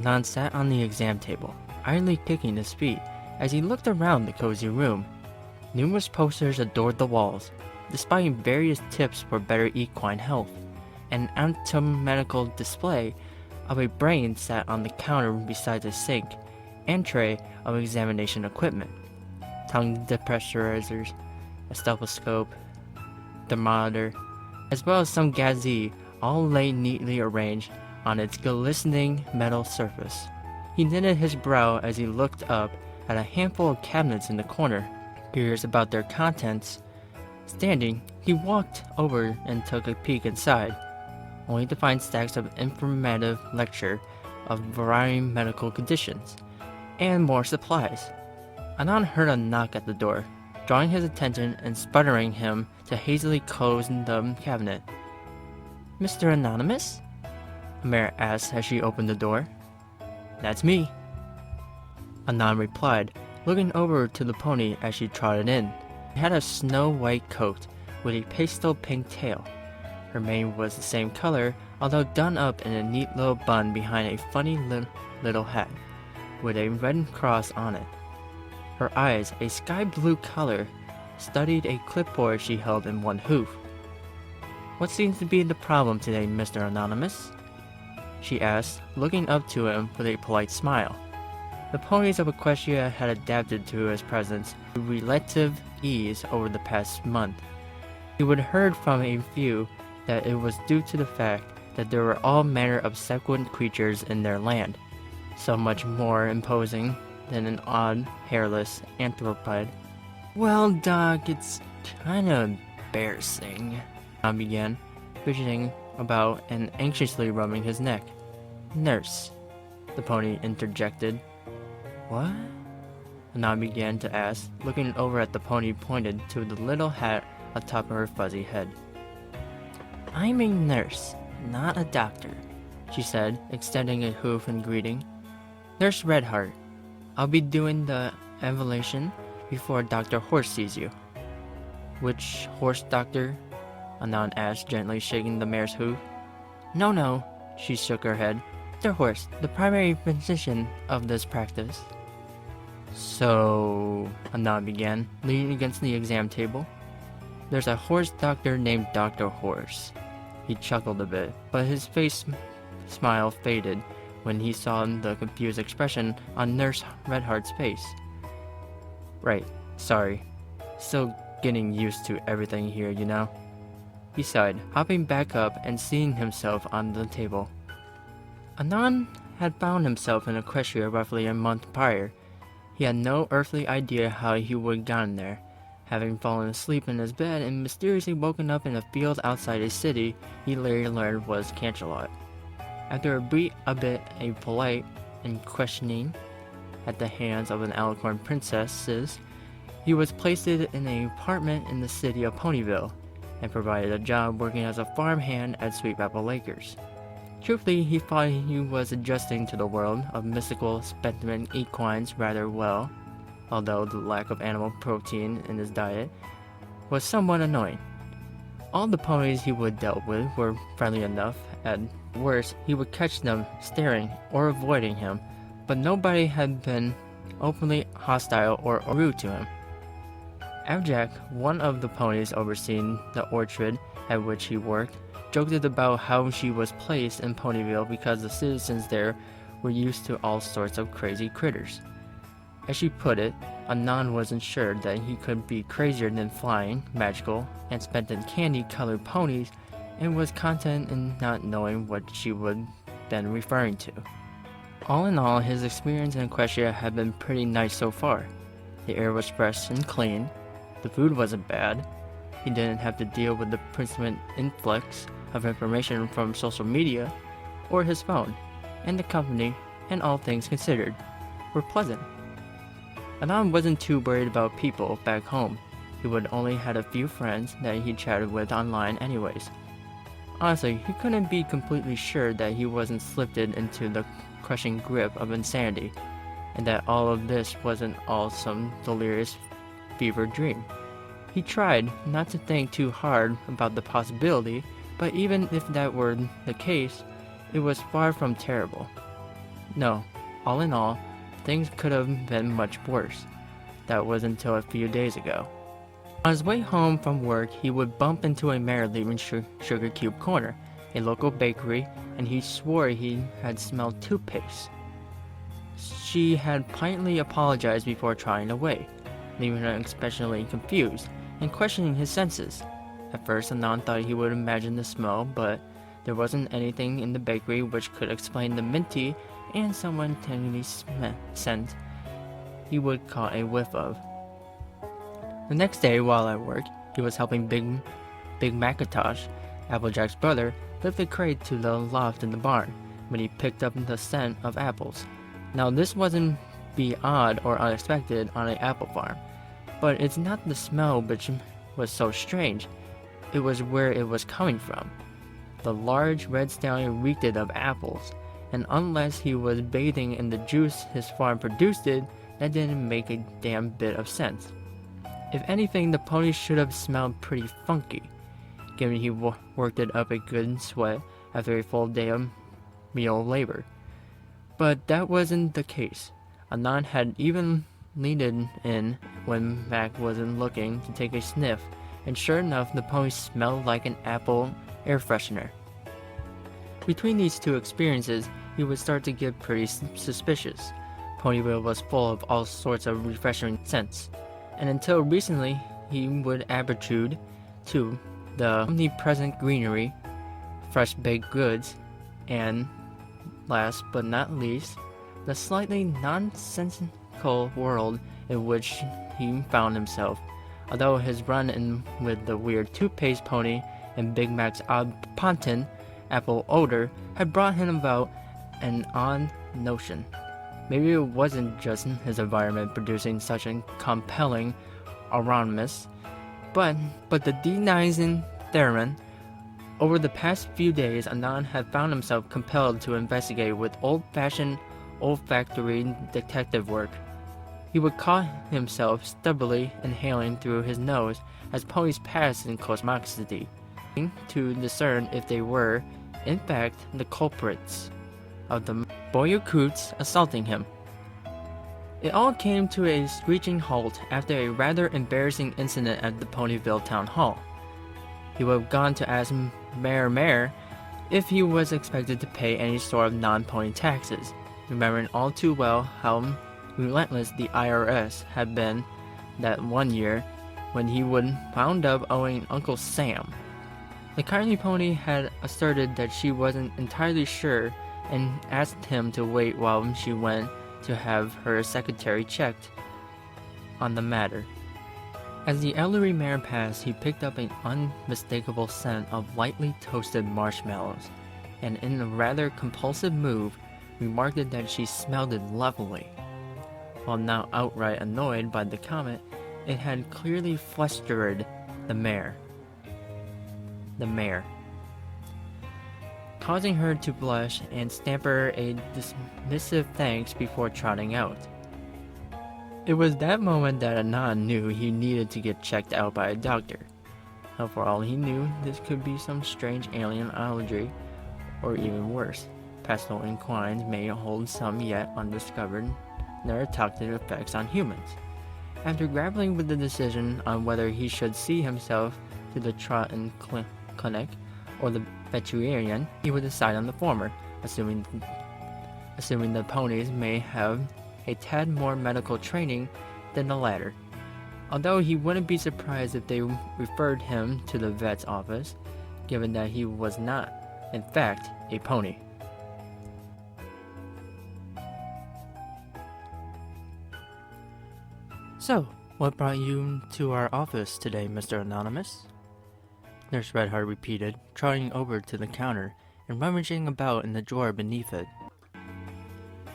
Anon sat on the exam table, idly kicking his feet as he looked around the cozy room. Numerous posters adored the walls, displaying various tips for better equine health. An anatomical display of a brain sat on the counter beside a sink and tray of examination equipment. Tongue depressurizers, a stethoscope, thermometer, as well as some gauzy, all lay neatly arranged on its glistening metal surface. He knitted his brow as he looked up at a handful of cabinets in the corner, curious about their contents. Standing, he walked over and took a peek inside, only to find stacks of informative lecture of varying medical conditions, and more supplies. Anon heard a knock at the door, drawing his attention and sputtering him to hastily close the cabinet. "Mr. Anonymous?" Amara asked as she opened the door. "That's me," Anon replied, looking over to the pony as she trotted in. She had a snow-white coat with a pastel pink tail. Her mane was the same color, although done up in a neat little bun behind a funny little hat, with a red cross on it. Her eyes, a sky blue color, studied a clipboard she held in one hoof. "What seems to be the problem today, Mr. Anonymous?" she asked, looking up to him with a polite smile. The ponies of Equestria had adapted to his presence with relative ease over the past month. He would heard from a few that it was due to the fact that there were all manner of sequent creatures in their land, so much more imposing than an odd, hairless anthropid. "Well, Doc, it's kinda embarrassing," Tom began, fidgeting about and anxiously rubbing his neck. "Nurse," the pony interjected. "What?" Anon began to ask, looking over at the pony pointed to the little hat atop her fuzzy head. "I'm a nurse, not a doctor," she said, extending a hoof in greeting. "Nurse Redheart. I'll be doing the evaluation before Dr. Horse sees you." "Which horse, doctor?" Anon asked, gently shaking the mare's hoof. No, she shook her head. "Dr. Horse, the primary physician of this practice." "So," Anon began, leaning against the exam table, "there's a horse doctor named Dr. Horse." He chuckled a bit, but his face smile faded when he saw the confused expression on Nurse Redheart's face. "Right, sorry. Still getting used to everything here, you know." He sighed, hopping back up and seating himself on the table. Anon had found himself in Equestria roughly a month prior. He had no earthly idea how he would have gotten there, having fallen asleep in his bed and mysteriously woken up in a field outside a city he later learned was Canterlot. After a polite and questioning at the hands of an alicorn princesses, he was placed in an apartment in the city of Ponyville, and provided a job working as a farmhand at Sweet Apple Acres. Truthfully, he thought he was adjusting to the world of mystical specimen equines rather well, although the lack of animal protein in his diet was somewhat annoying. All the ponies he would dealt with were friendly enough. At worst, he would catch them staring or avoiding him, but nobody had been openly hostile or rude to him. Abjack, one of the ponies overseeing the orchard at which he worked, joked about how she was placed in Ponyville because the citizens there were used to all sorts of crazy critters. As she put it, Anon wasn't sure that he could be crazier than flying, magical, and spent in candy-colored ponies, and was content in not knowing what she would been referring to. All in all, his experience in Equestria had been pretty nice so far. The air was fresh and clean, the food wasn't bad, he didn't have to deal with the persistent influx of information from social media or his phone, and the company, and all things considered, were pleasant. Anon wasn't too worried about people back home. He would only had a few friends that he chatted with online anyways. Honestly, he couldn't be completely sure that he wasn't slipped into the crushing grip of insanity, and that all of this wasn't all some delirious fever dream. He tried not to think too hard about the possibility, but even if that were the case, it was far from terrible. No, all in all, things could have been much worse. That was until a few days ago. On his way home from work, he would bump into a mare leaving Sugar Cube Corner, a local bakery, and he swore he had smelled toothpaste. She had politely apologized before trying to wait, leaving him especially confused and questioning his senses. At first, Anon thought he would imagine the smell, but there wasn't anything in the bakery which could explain the minty and somewhat tangy scent he would caught a whiff of. The next day, while at work, he was helping Big Macintosh, Applejack's brother, lift a crate to the loft in the barn when he picked up the scent of apples. Now, this wasn't be odd or unexpected on an apple farm, but it's not the smell which was so strange. It was where it was coming from. The large red stallion reeked of apples, and unless he was bathing in the juice his farm produced, that didn't make a damn bit of sense. If anything, the pony should have smelled pretty funky, given he worked it up a good sweat after a full day of meal labor. But that wasn't the case. Anon had even leaned in when Mac wasn't looking to take a sniff, and sure enough, the pony smelled like an apple air freshener. Between these two experiences, he would start to get pretty suspicious. Ponyville was full of all sorts of refreshing scents, and until recently, he would attribute to the omnipresent greenery, fresh baked goods, and, last but not least, the slightly nonsensical world in which he found himself. Although his run-in with the weird toothpaste pony and Big Mac's odd ponton apple odor had brought him about an odd notion. Maybe it wasn't just his environment producing such a compelling aromas, but the denizing theremin. Over the past few days, Anon had found himself compelled to investigate with old-fashioned olfactory detective work. He would caught himself stubbornly inhaling through his nose as ponies passed in close proximity, to discern if they were, in fact, the culprits of the Boyacoots assaulting him. It all came to a screeching halt after a rather embarrassing incident at the Ponyville Town Hall. He would have gone to ask Mayor if he was expected to pay any sort of non-pony taxes, remembering all too well how relentless the IRS had been that one year when he would wound up owing Uncle Sam. The kindly pony had asserted that she wasn't entirely sure and asked him to wait while she went to have her secretary checked on the matter. As the elderly mare passed, he picked up an unmistakable scent of lightly toasted marshmallows, and in a rather compulsive move, remarked that she smelled it lovely. While not outright annoyed by the comment, it had clearly flustered the mare, causing her to blush and stammer a dismissive thanks before trotting out. It was that moment that Anon knew he needed to get checked out by a doctor. Now, for all he knew, this could be some strange alien allergy, or even worse, pestle equines may hold some yet undiscovered neurotoxic effects on humans. After grappling with the decision on whether he should see himself to the trot-in clinic or the veterinarian, he would decide on the former, assuming the ponies may have a tad more medical training than the latter. Although he wouldn't be surprised if they referred him to the vet's office, given that he was not, in fact, a pony. So, what brought you to our office today, Mr. Anonymous? Nurse Redheart repeated, trotting over to the counter and rummaging about in the drawer beneath it.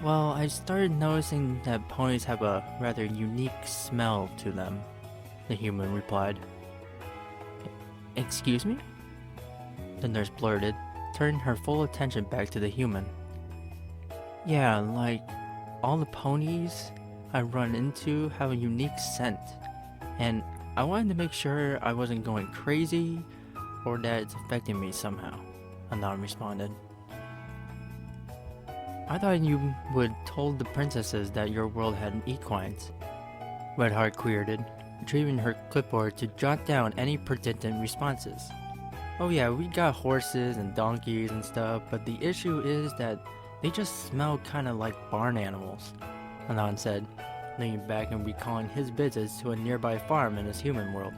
Well, I started noticing that ponies have a rather unique smell to them, the human replied. Excuse me? The nurse blurted, turning her full attention back to the human. Yeah, like, all the ponies I run into have a unique scent, and I wanted to make sure I wasn't going crazy or that it's affecting me somehow, Anon responded. I thought you would told the princesses that your world had equines. Redheart queried, retrieving her clipboard to jot down any pertinent responses. Oh yeah, we got horses and donkeys and stuff, but the issue is that they just smell kinda like barn animals, Anon said, leaning back and recalling his visits to a nearby farm in his human world.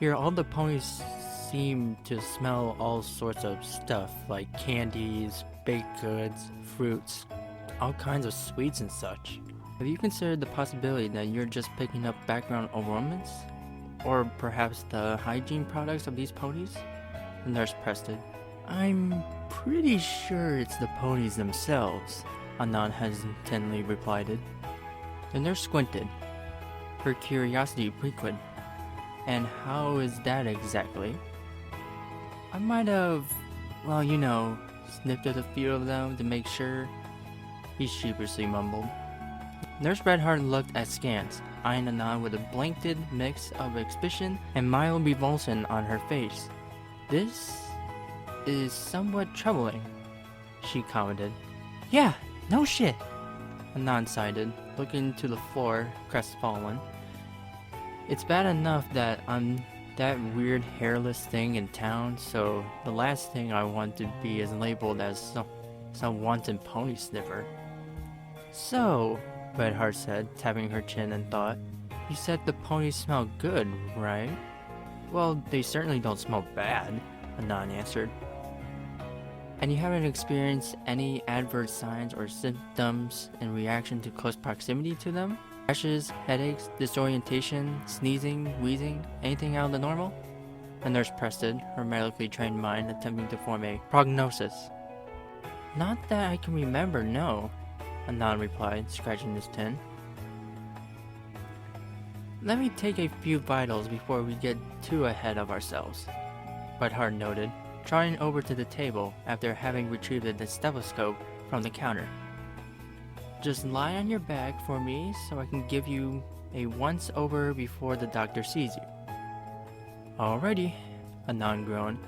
Here, all the ponies seem to smell all sorts of stuff, like candies, baked goods, fruits, all kinds of sweets and such. Have you considered the possibility that you're just picking up background aromas? Or perhaps the hygiene products of these ponies? The nurse pressed it. I'm pretty sure it's the ponies themselves, Anon hesitantly replied. The nurse squinted, her curiosity piqued. And how is that exactly? I might have, well, sniffed at a few of them to make sure, he sheepishly mumbled. Nurse Redheart looked askance, eyeing Anon with a blanked mix of suspicion and mild revulsion on her face. This is somewhat troubling, she commented. Yeah, no shit, Anon sighed, looking to the floor, crestfallen. It's bad enough that I'm that weird hairless thing in town, so the last thing I want to be is labeled as some wanton pony sniffer. So, Redheart said, tapping her chin in thought, you said the ponies smell good, right? Well, they certainly don't smell bad, Anon answered. And you haven't experienced any adverse signs or symptoms in reaction to close proximity to them? Rashes, headaches, disorientation, sneezing, wheezing, anything out of the normal? The nurse pressed it, her medically trained mind attempting to form a prognosis. Not that I can remember, no, Anon replied, scratching his chin. Let me take a few vitals before we get too ahead of ourselves, Redheart noted, trotting over to the table after having retrieved the stethoscope from the counter. Just lie on your back for me so I can give you a once-over before the doctor sees you. Alrighty, Anon groaned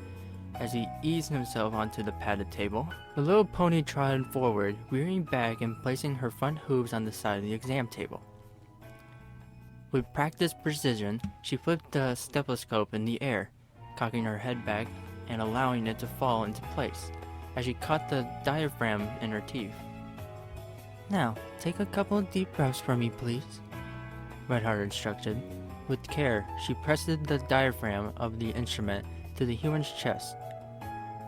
as he eased himself onto the padded table. The little pony trotted forward, rearing back and placing her front hooves on the side of the exam table. With practiced precision, she flipped the stethoscope in the air, cocking her head back and allowing it to fall into place as she caught the diaphragm in her teeth. Now, take a couple of deep breaths for me, please, Redheart instructed. With care, she pressed the diaphragm of the instrument to the human's chest,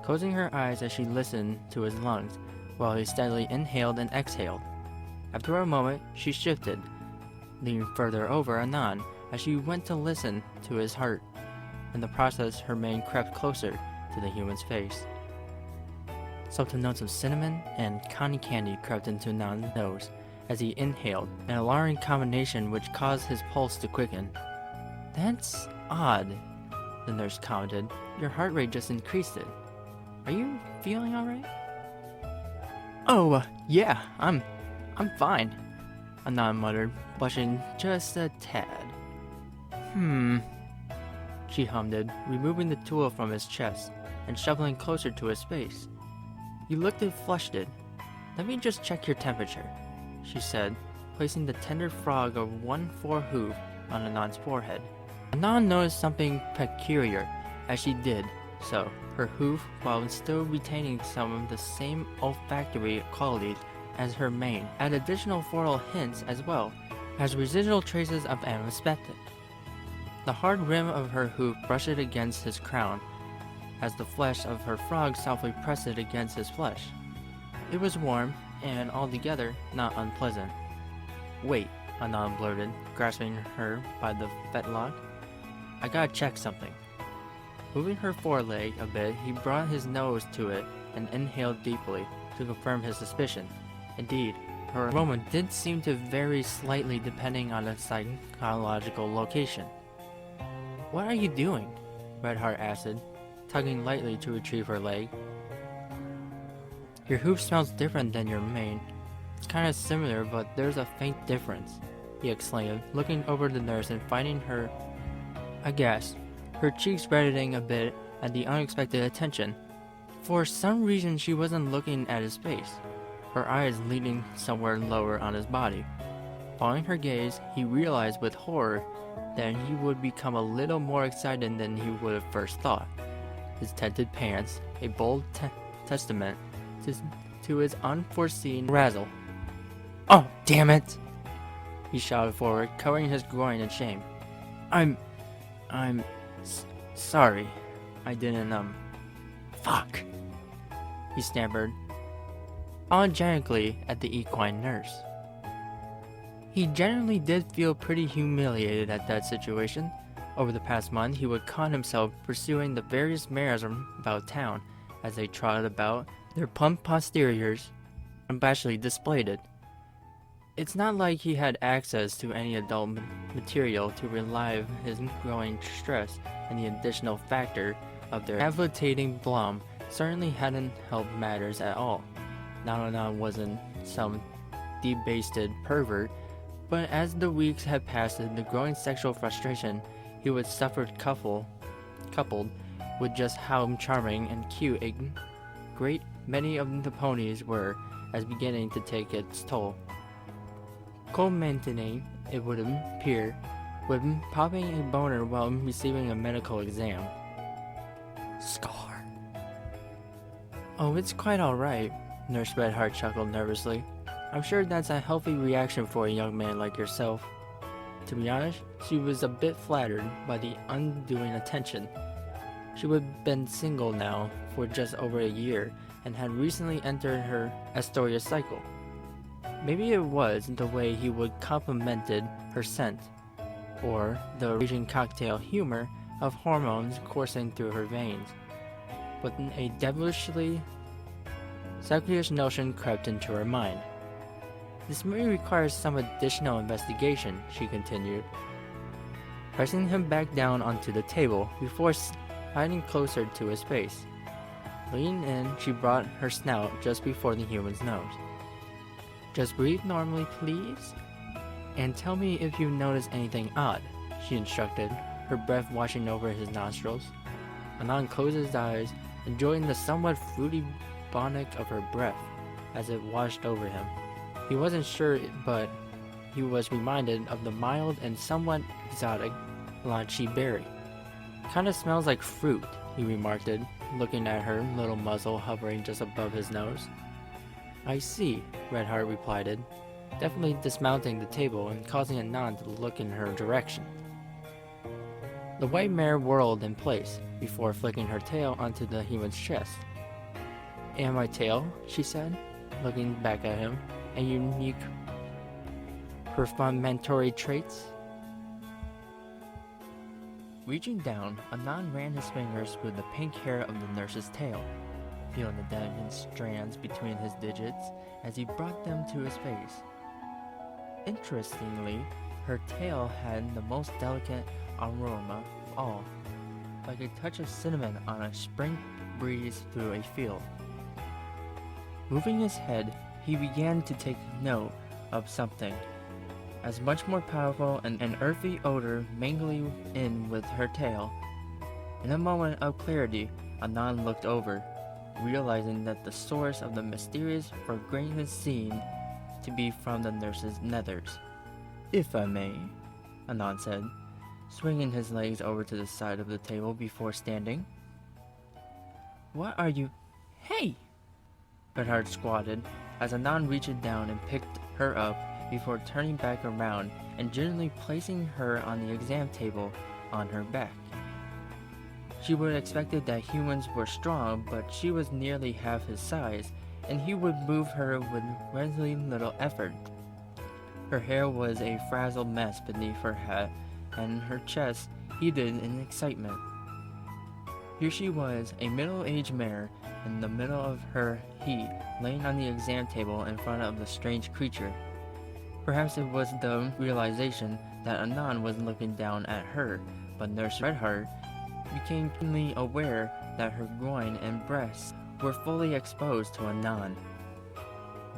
closing her eyes as she listened to his lungs while he steadily inhaled and exhaled. After a moment, she shifted, leaning further over Anon as she went to listen to his heart. In the process, her mane crept closer to the human's face. Subtle notes of cinnamon and cotton candy crept into Anon's nose as he inhaled, an alarming combination which caused his pulse to quicken. That's odd, the nurse commented. Your heart rate just increased it. Are you feeling alright? Oh, yeah, I'm fine, Anon muttered, blushing just a tad. She hummed, removing the tool from his chest and shuffling closer to his face. You looked flushed. Let me just check your temperature, she said, placing the tender frog of one forehoof on Anon's forehead. Anon noticed something peculiar as she did so. Her hoof, while still retaining some of the same olfactory qualities as her mane, had additional floral hints as well as residual traces of anesthetic. The hard rim of her hoof brushed against his crown, as the flesh of her frog softly pressed it against his flesh. It was warm, and altogether not unpleasant. Wait, Anon blurted, grasping her by the fetlock. I gotta check something. Moving her foreleg a bit, he brought his nose to it and inhaled deeply to confirm his suspicion. Indeed, her aroma did seem to vary slightly depending on its psychological location. What are you doing? Redheart asked, tugging lightly to retrieve her leg. Your hoof smells different than your mane. It's kind of similar, but there's a faint difference, he exclaimed, looking over the nurse and finding her aghast, her cheeks reddening a bit at the unexpected attention. For some reason, she wasn't looking at his face. her eyes leaning somewhere lower on his body. Following her gaze, he realized with horror that he would become a little more excited than he would have first thought. His tented pants, a bold testament to his unforeseen razzle. "Oh, damn it!" he shouted forward, covering his groin in shame. I'm sorry. I didn't, fuck," he stammered, apologetically at the equine nurse. He generally did feel pretty humiliated at that situation. Over the past month, he would caught himself pursuing the various mares about town as they trotted about, their plump posteriors unabashedly displayed it. It's not like he had access to any adult material to relieve his growing stress, and the additional factor of their debilitating blom certainly hadn't helped matters at all. Nananan wasn't some debased pervert, but as the weeks had passed, the growing sexual frustration he would suffer coupled with just how charming and cute a great many of the ponies were, as beginning to take its toll. Culminating, it would appear, with popping a boner while receiving a medical exam. Score. "Oh, it's quite alright," Nurse Redheart chuckled nervously. "I'm sure that's a healthy reaction for a young man like yourself." To be honest, she was a bit flattered by the undoing attention. She had been single now for just over a year and had recently entered her Equestria cycle. Maybe it was the way he would complimented her scent, or the raging cocktail humor of hormones coursing through her veins. But a devilishly selfish notion crept into her mind. "This may require some additional investigation," she continued, pressing him back down onto the table before sliding closer to his face. Leaning in, she brought her snout just before the human's nose. "Just breathe normally, please, and tell me if you notice anything odd," she instructed, her breath washing over his nostrils. Anon closed his eyes, enjoying the somewhat fruity bonic of her breath as it washed over him. He wasn't sure, but he was reminded of the mild and somewhat exotic lychee berry. "Kinda smells like fruit," he remarked, looking at her little muzzle hovering just above his nose. "I see," Redheart replied, definitely dismounting the table and causing Anon to look in her direction. The white mare whirled in place before flicking her tail onto the human's chest. "And my tail," she said, looking back at him, "and unique perfunctory traits?" Reaching down, Anon ran his fingers through the pink hair of the nurse's tail, feeling the delicate strands between his digits as he brought them to his face. Interestingly, her tail had the most delicate aroma of all, like a touch of cinnamon on a spring breeze through a field. Moving his head, he began to take note of something, as much more powerful and an earthy odor mingling in with her tail. In a moment of clarity, Anon looked over, realizing that the source of the mysterious fragrance seemed to be from the nurse's nethers. "If I may," Anon said, swinging his legs over to the side of the table before standing. "What are you— Hey!" Redheart squatted as Anon reached down and picked her up before turning back around and gently placing her on the exam table on her back. She would have expected that humans were strong, but she was nearly half his size, and he would move her with relatively little effort. Her hair was a frazzled mess beneath her hat, and her chest heaved in excitement. Here she was, a middle-aged mare, in the middle of her heat, laying on the exam table in front of the strange creature. Perhaps it was the realization that Anon was looking down at her, but Nurse Redheart became keenly aware that her groin and breasts were fully exposed to Anon.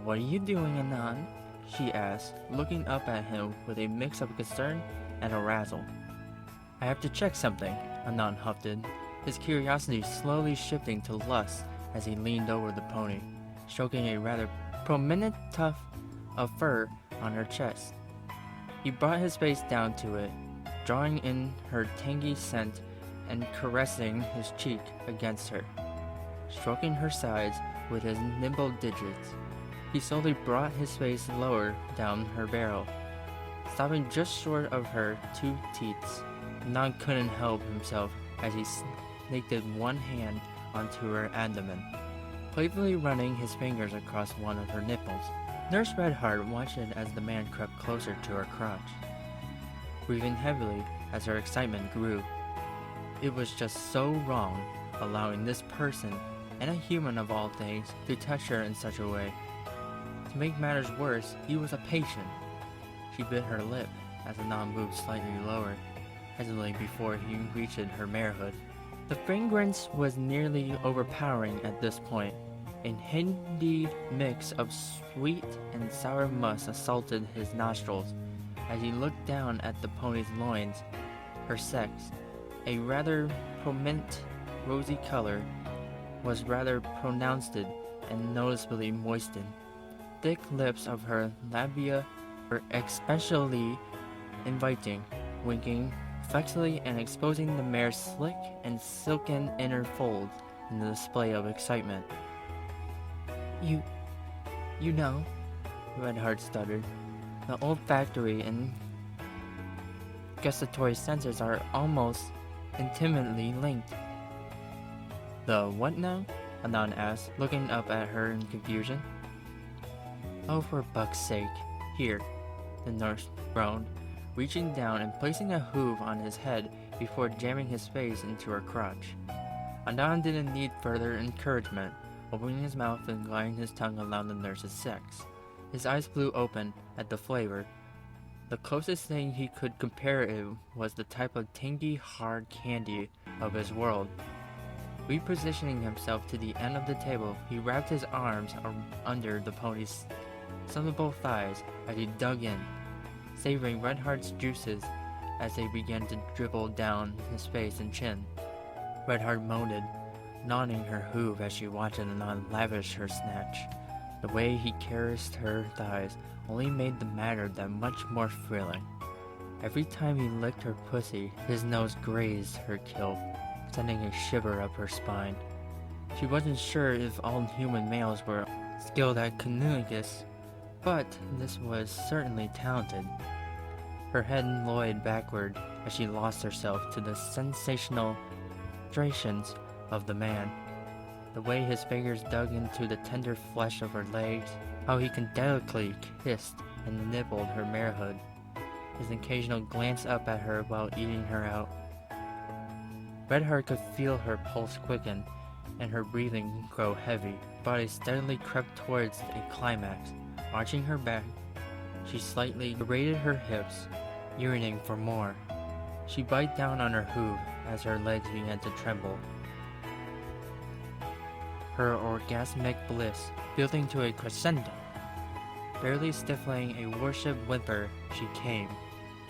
"What are you doing, Anon?" she asked, looking up at him with a mix of concern and arousal. "I have to check something," Anon huffed, his curiosity slowly shifting to lust as he leaned over the pony, stroking a rather prominent tuft of fur on her chest. He brought his face down to it, drawing in her tangy scent and caressing his cheek against her. Stroking her sides with his nimble digits, he slowly brought his face lower down her barrel, stopping just short of her two teats. Non couldn't help himself as he snaked one hand onto her abdomen, playfully running his fingers across one of her nipples. Nurse Redheart watched it as the man crept closer to her crotch, breathing heavily as her excitement grew. It was just so wrong, allowing this person, and a human of all things, to touch her in such a way. To make matters worse, he was a patient. She bit her lip as Anon moved slightly lower, hesitantly before he reached her marehood. The fragrance was nearly overpowering at this point. A handy mix of sweet and sour musk assaulted his nostrils as he looked down at the pony's loins. Her sex, a rather prominent rosy color, was rather pronounced and noticeably moistened. Thick lips of her labia were especially inviting, winking flexibly and exposing the mare's slick and silken inner folds in the display of excitement. You know, Redheart stuttered. The olfactory and gustatory senses are almost intimately linked. The what now? Anon asked, looking up at her in confusion. Oh, for buck's sake. Here, the nurse groaned, reaching down and placing a hoof on his head before jamming his face into her crotch. Anon didn't need further encouragement, opening his mouth and gliding his tongue around the nurse's sex. His eyes flew open at the flavor. The closest thing he could compare it was the type of tangy, hard candy of his world. Repositioning himself to the end of the table, he wrapped his arms under the pony's supple thighs as he dug in, savoring Redheart's juices as they began to dribble down his face and chin. Redheart moaned, nodding her hoof as she watched Anon lavish her snatch. The way he caressed her thighs only made the matter that much more thrilling. Every time he licked her pussy, his nose grazed her kilt, sending a shiver up her spine. She wasn't sure if all human males were skilled at cunnilingus, but this was certainly talented. Her head lolled backward as she lost herself to the sensational gyrations of the man. The way his fingers dug into the tender flesh of her legs, how he delicately kissed and nibbled her marehood, his occasional glance up at her while eating her out. Redheart could feel her pulse quicken and her breathing grow heavy. Her body steadily crept towards a climax. Arching her back, she slightly raised her hips, yearning for more. She bit down on her hoof as her legs began to tremble. Her orgasmic bliss building to a crescendo. Barely stifling a worship whimper, she came.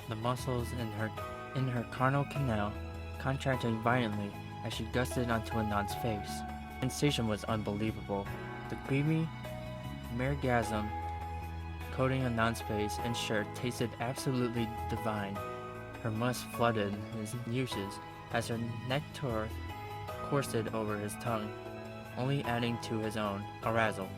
The muscles in her carnal canal contracted violently as she gusted onto Anon's face. The sensation was unbelievable. The creamy mergasm coating Anon's face and shirt tasted absolutely divine. Her musk flooded his uses as her nectar coursed over his tongue, only adding to his own arousal.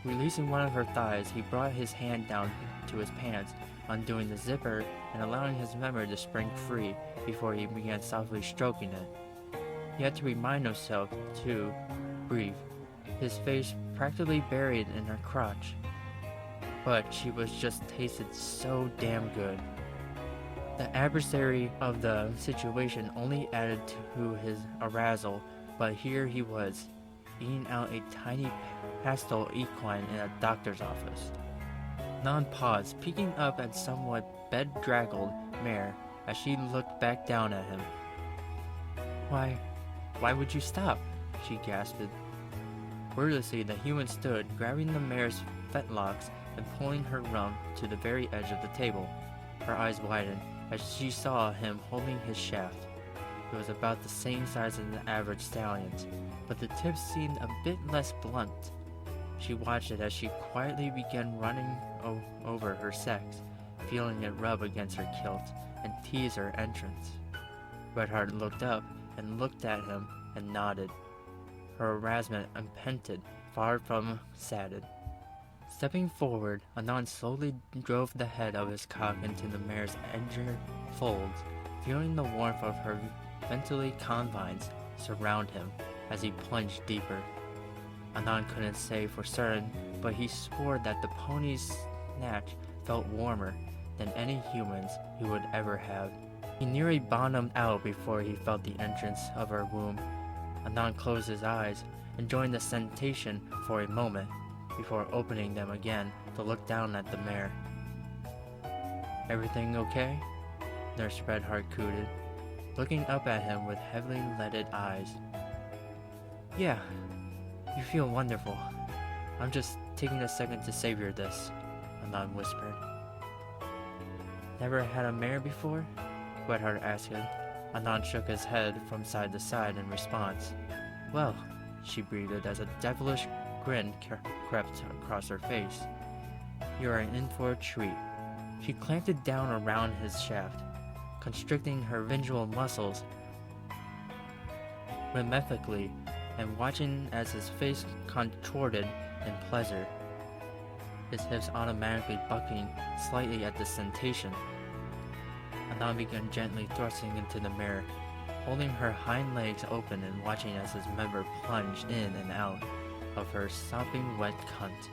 Releasing one of her thighs, he brought his hand down to his pants, undoing the zipper and allowing his member to spring free before he began softly stroking it. He had to remind himself to breathe, his face practically buried in her crotch. But she was just tasted so damn good. The adversary of the situation only added to his arousal, but here he was, eating out a tiny pastel equine in a doctor's office. Anon paused, peeking up at somewhat bedraggled mare as she looked back down at him. Why would you stop? She gasped. Wordlessly, the human stood, grabbing the mare's fetlocks and pulling her rump to the very edge of the table. Her eyes widened as she saw him holding his shaft. It was about the same size as an average stallion's, but the tip seemed a bit less blunt. She watched it as she quietly began running over her sex, feeling it rub against her kilt and tease her entrance. Redheart looked up and looked at him and nodded. Her arousement unpented, far from sated. Stepping forward, Anand slowly drove the head of his cock into the mare's injured folds, feeling the warmth of her ventilate confines surround him as he plunged deeper. Anand couldn't say for certain, but he swore that the pony's snatch felt warmer than any humans he would ever have. He nearly bottomed out before he felt the entrance of her womb. Anand closed his eyes, enjoying the sensation for a moment, before opening them again to look down at the mare. "Everything okay?" Nurse Redheart cooed, looking up at him with heavily lidded eyes. "Yeah, you feel wonderful. I'm just taking a second to savor this," Anand whispered. "Never had a mare before?" Redheart asked him. Anand shook his head from side to side in response. "Well," she breathed as a devilish grin crept across her face. "You are in for a treat." She clamped it down around his shaft, constricting her visual muscles rhythmically and watching as his face contorted in pleasure, his hips automatically bucking slightly at the sensation. Anand began gently thrusting into the mare, holding her hind legs open and watching as his member plunged in and out of her sopping wet cunt.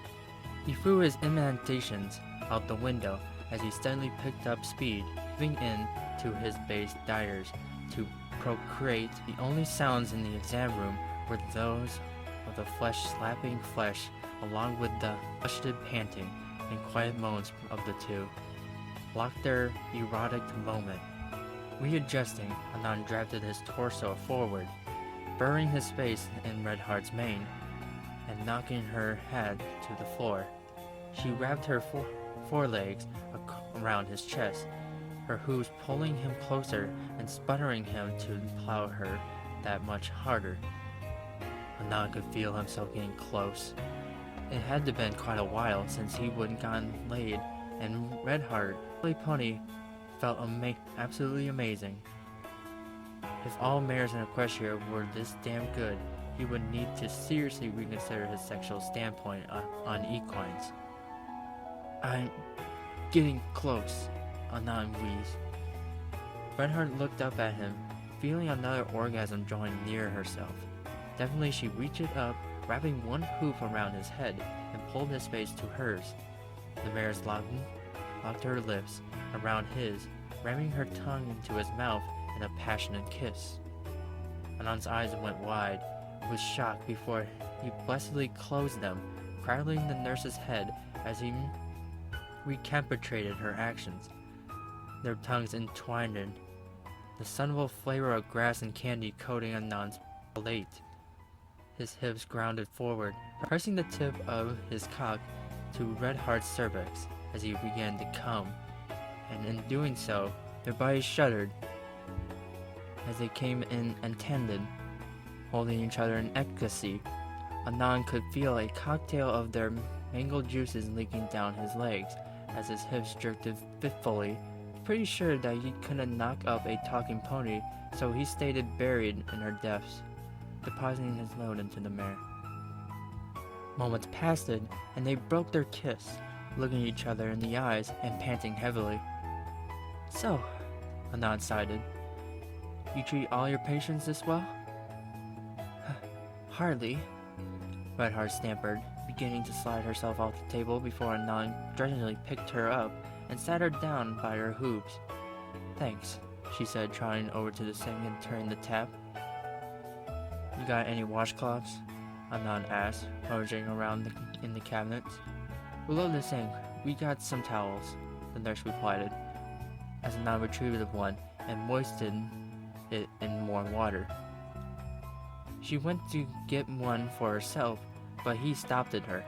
He threw his imitations out the window as he steadily picked up speed, giving in to his base desires to procreate. The only sounds in the exam room were those of the flesh slapping flesh, along with the hushed panting and quiet moans of the two, blocked their erotic moment. Readjusting, Anand drafted his torso forward, burying his face in Redheart's mane and knocking her head to the floor. She wrapped her forelegs around his chest, her hooves pulling him closer and sputtering him to plow her that much harder. Anand could feel himself getting close. It had to been quite a while since he wouldn't gotten laid, and Redheart, the pony, felt absolutely amazing. If all mares in Equestria were this damn good, he would need to seriously reconsider his sexual standpoint on equines. "I'm getting close," Anand wheezed. Redheart looked up at him, feeling another orgasm drawing near herself. Definitely she reached up, wrapping one hoof around his head, and pulled his face to hers. The mare's locked her lips around his, ramming her tongue into his mouth in a passionate kiss. Anand's eyes went wide with shock before he blessedly closed them, cradling the nurse's head as he recapitulated her actions. Their tongues entwined, the subtle flavor of grass and candy coating Anand's palate. His hips grounded forward, pressing the tip of his cock to Redheart's cervix as he began to come, and in doing so, their bodies shuddered as they came in and tandem, holding each other in ecstasy. Anand could feel a cocktail of their mangled juices leaking down his legs as his hips jerked fitfully, pretty sure that he couldn't knock up a talking pony, so he stayed buried in her depths, depositing his load into the mare. Moments passed, and they broke their kiss, looking each other in the eyes and panting heavily. "So," Anand sighed, "you treat all your patients this well?" "Hardly," Redheart stammered, beginning to slide herself off the table before Anand grudgingly picked her up and sat her down by her hooves. "Thanks," she said, trotting over to the sink and turning the tap. "You got any washcloths?" Anand asked, rummaging around in the cabinets. "Below the sink, we got some towels," the nurse replied, as Anand retrieved one and moistened it in warm water. She went to get one for herself, but he stopped her.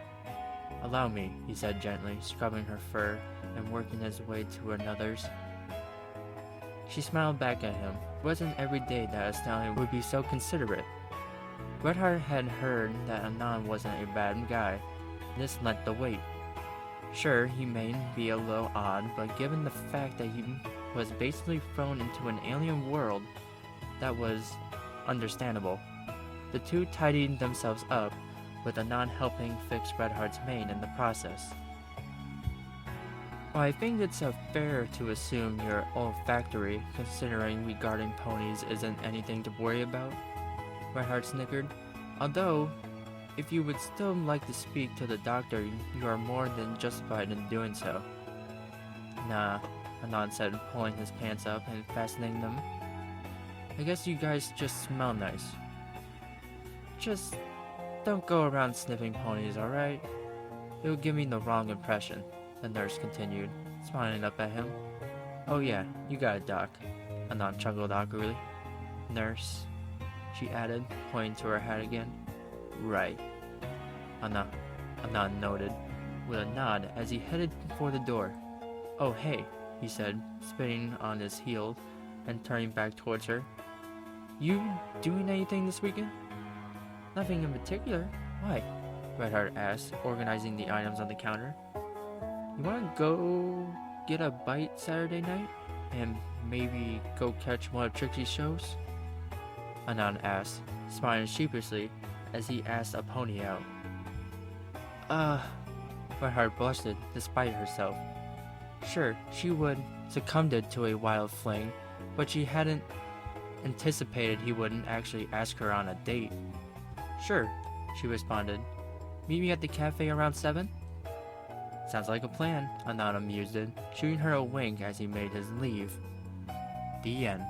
"Allow me," he said gently, scrubbing her fur and working his way to another's. She smiled back at him. It wasn't every day that a stallion would be so considerate. Redheart had heard that Anand wasn't a bad guy, This lent the weight. Sure, he may be a little odd, but given the fact that he was basically thrown into an alien world, that was understandable. The two tidied themselves up, with Anon helping fix Redheart's mane in the process. Well, I think it's fair to assume you're olfactory, considering regarding ponies isn't anything to worry about, Redheart snickered. Although, if you would still like to speak to the doctor, you are more than justified in doing so. Nah, Anon said, pulling his pants up and fastening them. I guess you guys just smell nice. Just don't go around sniffing ponies, alright? It'll give me the wrong impression, the nurse continued, smiling up at him. Oh yeah, you got it, Doc, Anon chuckled awkwardly. Nurse, she added, pointing to her hat again. Right, Anon noted, with a nod as he headed for the door. Oh hey, he said, spinning on his heel and turning back towards her. You doing anything this weekend? Nothing in particular. Why? Redheart asked, organizing the items on the counter. You wanna go get a bite Saturday night? And maybe go catch one of Trixie's shows? Anon asked, smiling sheepishly as he asked a pony out. Redheart blushed despite herself. Sure, she would succumbed to a wild fling, but she hadn't anticipated he wouldn't actually ask her on a date. Sure, she responded. Meet me at the cafe around 7? Sounds like a plan, Anon mused, shooting her a wink as he made his leave. The end.